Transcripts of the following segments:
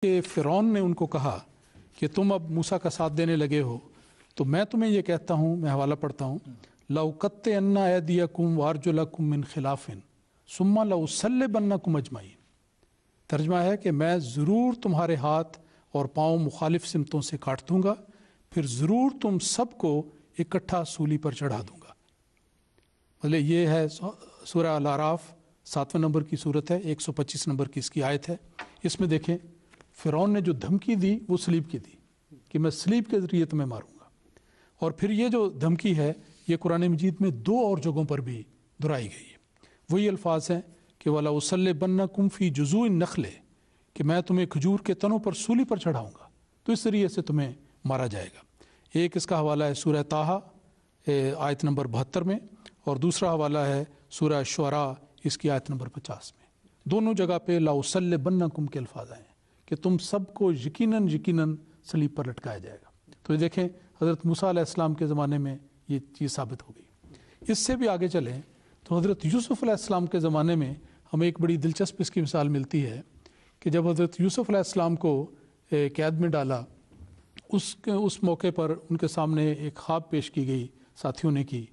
کہ فرعون نے ان کو کہا کہ تم اب موسیٰ کا ساتھ دینے لگے ہو تو میں تمہیں یہ کہتا ہوں، میں حوالہ پڑھتا ہوں، لَأُقَطِّعَنَّ أَيْدِيَكُمْ وَأَرْجُلَكُمْ مِنْ خِلَافٍ ثُمَّ لَأُصَلِّبَنَّكُمْ أَجْمَعِينَ۔ ترجمہ ہے کہ میں ضرور تمہارے ہاتھ اور پاؤں مخالف سمتوں سے کاٹ دوں گا، پھر ضرور تم سب کو اکٹھا سولی پر چڑھا دوں گا۔ مطلب یہ ہے سورہ الاعراف 7 نمبر کی صورت ہے، 125 نمبر کی اس کی آیت ہے۔ اس میں دیکھیں فرعون نے جو دھمکی دی وہ سلیب کی دی کہ میں سلیب کے ذریعے تمہیں ماروں گا، اور پھر یہ جو دھمکی ہے یہ قرآن مجید میں 2 اور جگہوں پر بھی دہرائی گئی ہے۔ وہی الفاظ ہیں کہ وَلَأُصَلِّبَنَّكُمْ فِي جُذُوعِ النَّخْلِ، کہ میں تمہیں کھجور کے تنوں پر سولی پر چڑھاؤں گا، تو اس ذریعے سے تمہیں مارا جائے گا۔ ایک اس کا حوالہ ہے سورہ طٰہٰ آیت نمبر 72 میں، اور دوسرا حوالہ ہے سورہ شعراء اس کی آیت نمبر 50 میں۔ دونوں جگہ پہ لَأُصَلِّبَنَّكُمْ کے الفاظ آئے ہیں کہ تم سب کو یقیناً سلیب پر لٹکایا جائے گا۔ تو یہ دیکھیں حضرت موسیٰ علیہ السلام کے زمانے میں یہ چیز ثابت ہو گئی۔ اس سے بھی آگے چلیں تو حضرت یوسف علیہ السلام کے زمانے میں ہمیں ایک بڑی دلچسپ اس کی مثال ملتی ہے کہ جب حضرت یوسف علیہ السلام کو قید میں ڈالا، اس موقع پر ان کے سامنے ایک خواب پیش کی گئی ساتھیوں نے کی،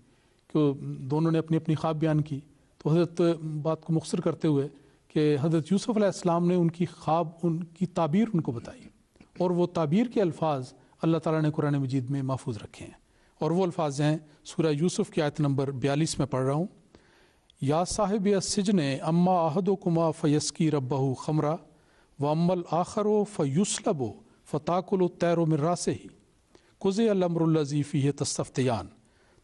کہ دونوں نے اپنی اپنی خواب بیان کی۔ تو حضرت بات کو مختصر کرتے ہوئے کہ حضرت یوسف علیہ السلام نے ان کی خواب، ان کی تعبیر ان کو بتائی، اور وہ تعبیر کے الفاظ اللہ تعالیٰ نے قرآن مجید میں محفوظ رکھے ہیں، اور وہ الفاظ ہیں سورہ یوسف کی آیت نمبر 42 میں پڑھ رہا ہوں۔ یا صاحب السجن اما احدکما فیسقی ربہ خمرا واما الآخر فیسلب فتاکل الطیر من راسہ قضی الامر الذی فیہ تستفتیان۔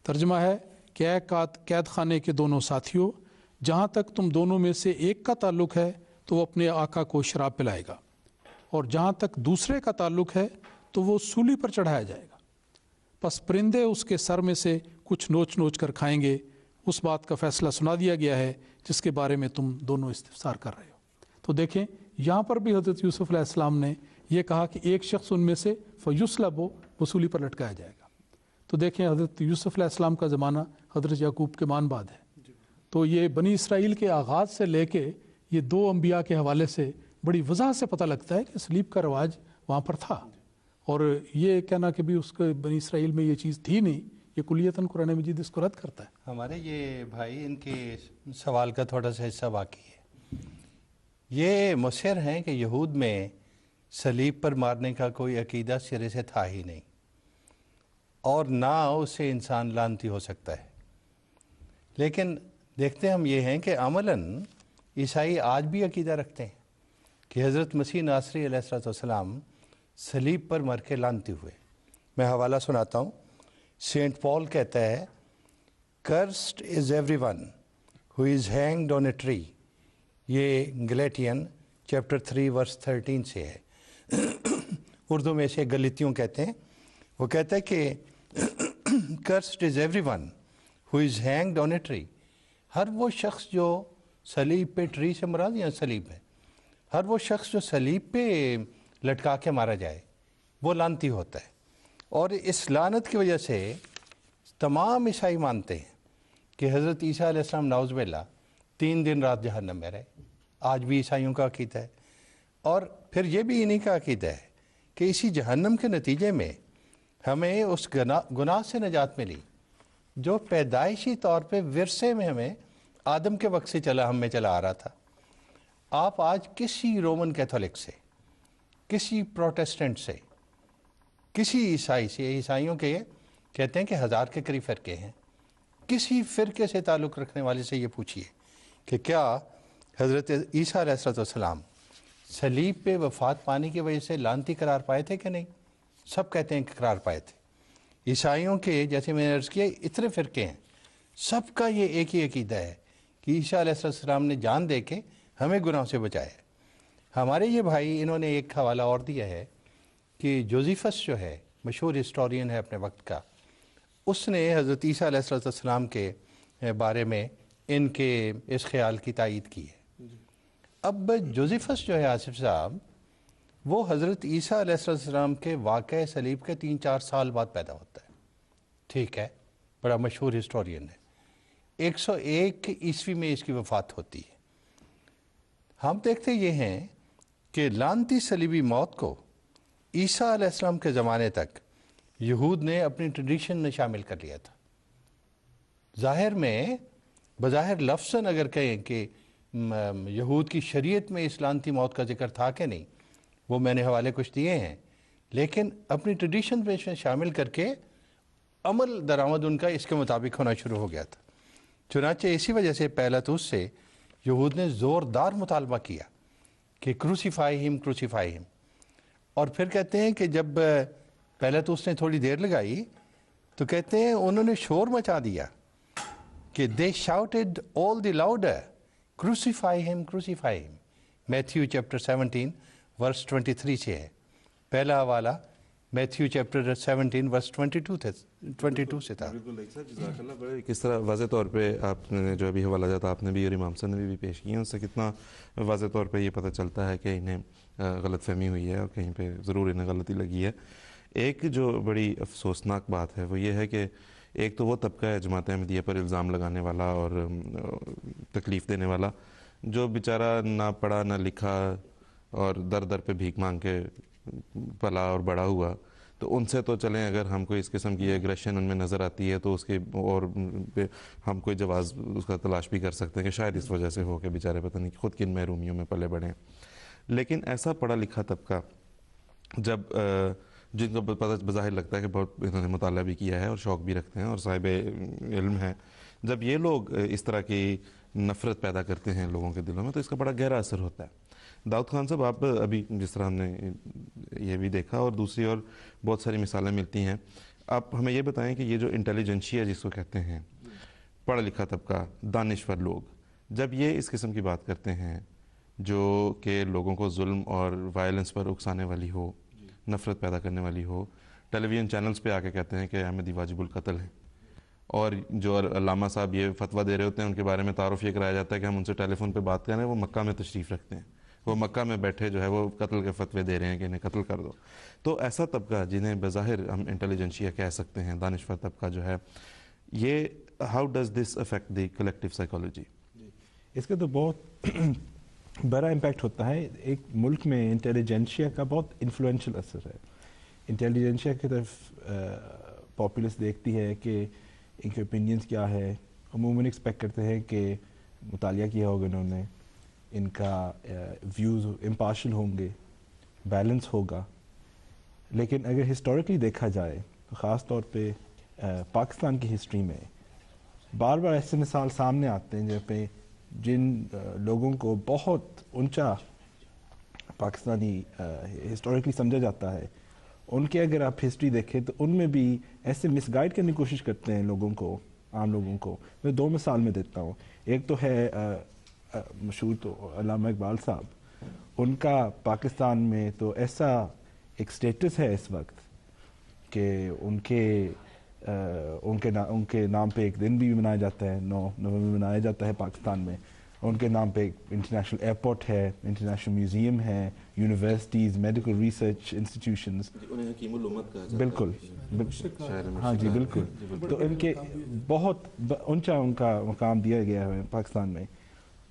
ترجمہ ہے کہ اے قید خانے کے دونوں ساتھیوں، جہاں تک تم دونوں میں سے ایک کا تعلق ہے تو وہ اپنے آقا کو شراب پلائے گا، اور جہاں تک دوسرے کا تعلق ہے تو وہ سولی پر چڑھایا جائے گا، پس پرندے اس کے سر میں سے کچھ نوچ نوچ کر کھائیں گے۔ اس بات کا فیصلہ سنا دیا گیا ہے جس کے بارے میں تم دونوں استفسار کر رہے ہو۔ تو دیکھیں یہاں پر بھی حضرت یوسف علیہ السلام نے یہ کہا کہ ایک شخص ان میں سے فیسلب وہ سولی پر لٹکایا جائے گا۔ تو دیکھیں حضرت یوسف علیہ السلام کا زمانہ حضرت یعقوب کے مان بعد ہے، تو یہ بنی اسرائیل کے آغاز سے لے کے یہ 2 انبیاء کے حوالے سے بڑی وضاحت سے پتہ لگتا ہے کہ سلیب کا رواج وہاں پر تھا، اور یہ کہنا کہ بھی اس کے بنی اسرائیل میں یہ چیز تھی نہیں، یہ کلیتاً قرآن مجید اس کو رد کرتا ہے۔ ہمارے یہ بھائی ان کے سوال کا تھوڑا سا حصہ باقی ہے۔ یہ مصر ہیں کہ یہود میں صلیب پر مارنے کا کوئی عقیدہ سرے سے تھا ہی نہیں، اور نہ اسے انسان لعنتی ہو سکتا ہے۔ لیکن دیکھتے ہم یہ ہیں کہ عملاً عیسائی آج بھی عقیدہ رکھتے ہیں کہ حضرت مسیح ناصری علیہ السلام صلیب پر مر کے لعنتی ہوئے۔ میں حوالہ سناتا ہوں۔ سینٹ پال کہتا ہے cursed is everyone who is hanged on a tree. یہ گلیٹین چیپٹر 3 ورس 13 سے ہے۔ اردو میں اسے گلتیوں کہتے ہیں۔ وہ کہتا ہے کہ cursed is everyone who is hanged on a tree. ہر وہ شخص جو صلیب پہ، ٹری سے مراد یا صلیب ہے، ہر وہ شخص جو صلیب پہ لٹکا کے مارا جائے وہ لعنتی ہوتا ہے۔ اور اس لعنت کی وجہ سے تمام عیسائی مانتے ہیں کہ حضرت عیسیٰ علیہ السلام نعوذ باللہ 3 دن رات جہنم میں رہے۔ آج بھی عیسائیوں کا عقیدہ ہے، اور پھر یہ بھی انہی کا عقیدہ ہے کہ اسی جہنم کے نتیجے میں ہمیں اس گناہ سے نجات ملی جو پیدائشی طور پہ ورثے میں ہمیں آدم کے وقت سے ہم میں چلا آ رہا تھا۔ آپ آج کسی رومن کیتھولک سے، کسی پروٹیسٹنٹ سے، کسی عیسائی سے، عیسائیوں کے کہتے ہیں کہ 1000 کے قریب فرقے ہیں، کسی فرقے سے تعلق رکھنے والے سے یہ پوچھیے کہ کیا حضرت عیسیٰ علیہ السلام صلیب پہ وفات پانے کی وجہ سے لعنتی قرار پائے تھے کہ نہیں؟ سب کہتے ہیں کہ قرار پائے تھے۔ عیسائیوں کے جیسے میں نے عرض کیا اتنے فرقے ہیں، سب کا یہ ایک ہی عقیدہ ہے کہ عیسیٰ علیہ السلام نے جان دے کے ہمیں گناہوں سے بچایا۔ ہمارے یہ بھائی انہوں نے ایک حوالہ اور دیا ہے کہ جوزیفس جو ہے مشہور ہسٹورین ہے اپنے وقت کا، اس نے حضرت عیسیٰ علیہ السلام کے بارے میں ان کے اس خیال کی تائید کی ہے۔ اب جوزیفس جو ہے آصف صاحب، وہ حضرت عیسیٰ علیہ السلام کے واقعہ صلیب کے 3-4 سال بعد پیدا ہوتا ہے، ٹھیک ہے، بڑا مشہور ہسٹورین ہے۔ 101 عیسوی میں اس کی وفات ہوتی ہے۔ ہم دیکھتے یہ ہیں کہ لعنتی صلیبی موت کو عیسیٰ علیہ السلام کے زمانے تک یہود نے اپنی ٹریڈیشن میں شامل کر لیا تھا. ظاہر میں بظاہر لفظاً اگر کہیں کہ یہود کی شریعت میں اس لعنتی موت کا ذکر تھا کہ نہیں، وہ میں نے حوالے کچھ دیے ہیں، لیکن اپنی ٹریڈیشن میں شامل کر کے عمل درآمد ان کا اس کے مطابق ہونا شروع ہو گیا تھا. چنانچہ اسی وجہ سے پیلاطس سے یہود نے زوردار مطالبہ کیا کہ کروسیفائی ہم. اور پھر کہتے ہیں کہ جب پیلاطس نے تھوڑی دیر لگائی تو کہتے ہیں انہوں نے شور مچا دیا کہ they shouted all the louder crucify him. Matthew chapter 17 ورس 23 سے ہے. پہلا حوالہ میتھیو چیپٹر 17 ورس 22 سے تھا. بالکل جزاک اللہ. بڑے کس طرح واضح طور پہ آپ نے جو ابھی حوالہ جاتا آپ نے بھی اور امام صاحب نے بھی پیش کیے ہیں، اس سے کتنا واضح طور پہ یہ پتہ چلتا ہے کہ انہیں غلط فہمی ہوئی ہے اور کہیں پہ ضرور انہیں غلطی لگی ہے. ایک جو بڑی افسوسناک بات ہے وہ یہ ہے کہ ایک تو وہ طبقہ ہے جماعت احمدیہ پر الزام لگانے والا اور تکلیف دینے والا، جو بیچارہ نہ پڑھا نہ لکھا اور در در پہ بھیک مانگ کے پلا اور بڑا ہوا. تو ان سے تو چلیں اگر ہم کوئی اس قسم کی ایگریشن ان میں نظر آتی ہے تو اس کے اور ہم کوئی جواز اس کا تلاش بھی کر سکتے ہیں کہ شاید اس وجہ سے ہو کہ بیچارے پتہ نہیں خود کن محرومیوں میں پلے بڑھیں. لیکن ایسا پڑھا لکھا طبقہ جب جن کو پتہ بظاہر لگتا ہے کہ بہت انہوں نے مطالعہ بھی کیا ہے اور شوق بھی رکھتے ہیں اور صاحب علم ہیں، جب یہ لوگ اس طرح کی نفرت پیدا کرتے ہیں لوگوں کے دلوں میں تو اس کا بڑا گہرا اثر ہوتا ہے. داؤد خان صاحب، آپ ابھی جس طرح ہم نے یہ بھی دیکھا اور دوسری اور بہت ساری مثالیں ملتی ہیں، آپ ہمیں یہ بتائیں کہ یہ جو انٹیلیجنشیا جس کو کہتے ہیں، پڑھا لکھا طبقہ، دانشور لوگ، جب یہ اس قسم کی بات کرتے ہیں جو کہ لوگوں کو ظلم اور وائلنس پر اکسانے والی ہو، نفرت پیدا کرنے والی ہو، ٹیلی ویژن چینلز پہ آ کے کہتے ہیں کہ احمدی واجب القتل ہیں، اور جو علامہ صاحب یہ فتویٰ دے رہے ہوتے ہیں ان کے بارے میں تعارف یہ کرایا جاتا ہے کہ ہم ان سے ٹیلی فون پہ بات کریں، وہ مکہ میں تشریف رکھتے ہیں، وہ مکہ میں بیٹھے جو ہے وہ قتل کے فتوے دے رہے ہیں کہ انہیں قتل کر دو. تو ایسا طبقہ جنہیں بظاہر ہم انٹیلیجنشیا کہہ سکتے ہیں، دانشور طبقہ جو ہے، یہ how does this affect the collective psychology? اس کا تو بہت بڑا امپیکٹ ہوتا ہے. ایک ملک میں انٹیلیجنشیا کا بہت انفلوئنشل اثر ہے. انٹیلیجنشیا کی طرف پاپولس دیکھتی ہے کہ ان کے اوپینینز کیا ہے، عموماً ایکسپیکٹ کرتے ہیں کہ مطالعہ کیا ہوگا انہوں نے، ان کا ویوز امپارشل ہوں گے، بیلنس ہوگا. لیکن اگر ہسٹوریکلی دیکھا جائے تو خاص طور پہ پاکستان کی ہسٹری میں بار بار ایسے مثال سامنے آتے ہیں جن لوگوں کو بہت اونچا پاکستانی ہسٹوریکلی سمجھا جاتا ہے، ان کے اگر آپ ہسٹری دیکھیں تو ان میں بھی ایسے مس گائیڈ کرنے کی کوشش کرتے ہیں لوگوں کو، عام لوگوں کو. میں دو مثال میں دیتا ہوں. ایک تو ہے مشہور تو علامہ اقبال صاحب، ان کا پاکستان میں تو ایسا ایک سٹیٹس ہے اس وقت کہ ان کے نام پہ ایک دن بھی منایا جاتا ہے، 9 نومبر منایا جاتا ہے پاکستان میں. ان کے نام پہ انٹرنیشنل ایئرپورٹ ہے، انٹرنیشنل میوزیم ہے، یونیورسٹیز، میڈیکل ریسرچ انسٹیٹیوشنز. انہیں حکیم الامت کہا جاتا ہے. بالکل، ہاں جی بالکل. تو ان کے بہت اونچا ان کا مقام دیا گیا ہے پاکستان میں.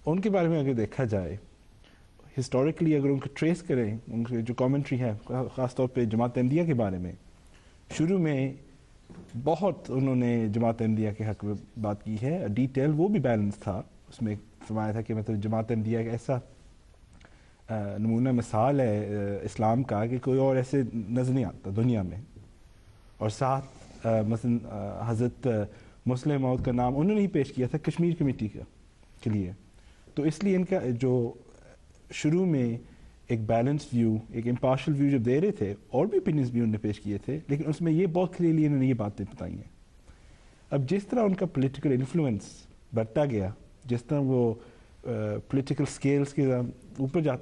ان کے بارے میں اگر دیکھا جائے ہسٹوریکلی، اگر ان کو ٹریس کریں، ان کی جو کامنٹری ہے خاص طور پہ جماعت احمدیہ کے بارے میں، شروع میں بہت انہوں نے جماعت احمدیہ کے حق میں بات کی ہے. ڈیٹیل وہ بھی بیلنس تھا، اس میں فرمایا تھا کہ مطلب جماعت احمدیہ ایک ایسا نمونہ مثال ہے اسلام کا کہ کوئی اور ایسے نظر نہیں آتا دنیا میں. اور ساتھ مثلا حضرت مسلم موعود کا نام انہوں نے ہی پیش کیا تھا کشمیر کمیٹی کے لیے. تو اس لیے ان کا جو شروع میں ایک بیلنس ویو، ایک امپارشل ویو جب دے رہے تھے، اور بھی اوپینینز بھی انہوں نے پیش کیے تھے، لیکن اس میں یہ بہت کلیئرلی انہوں نے یہ باتیں بتائی ہیں. اب جس طرح ان کا پولیٹیکل انفلوئنس بڑھتا گیا، جس طرح وہ پولیٹیکل سکیلز کے اوپر جاتا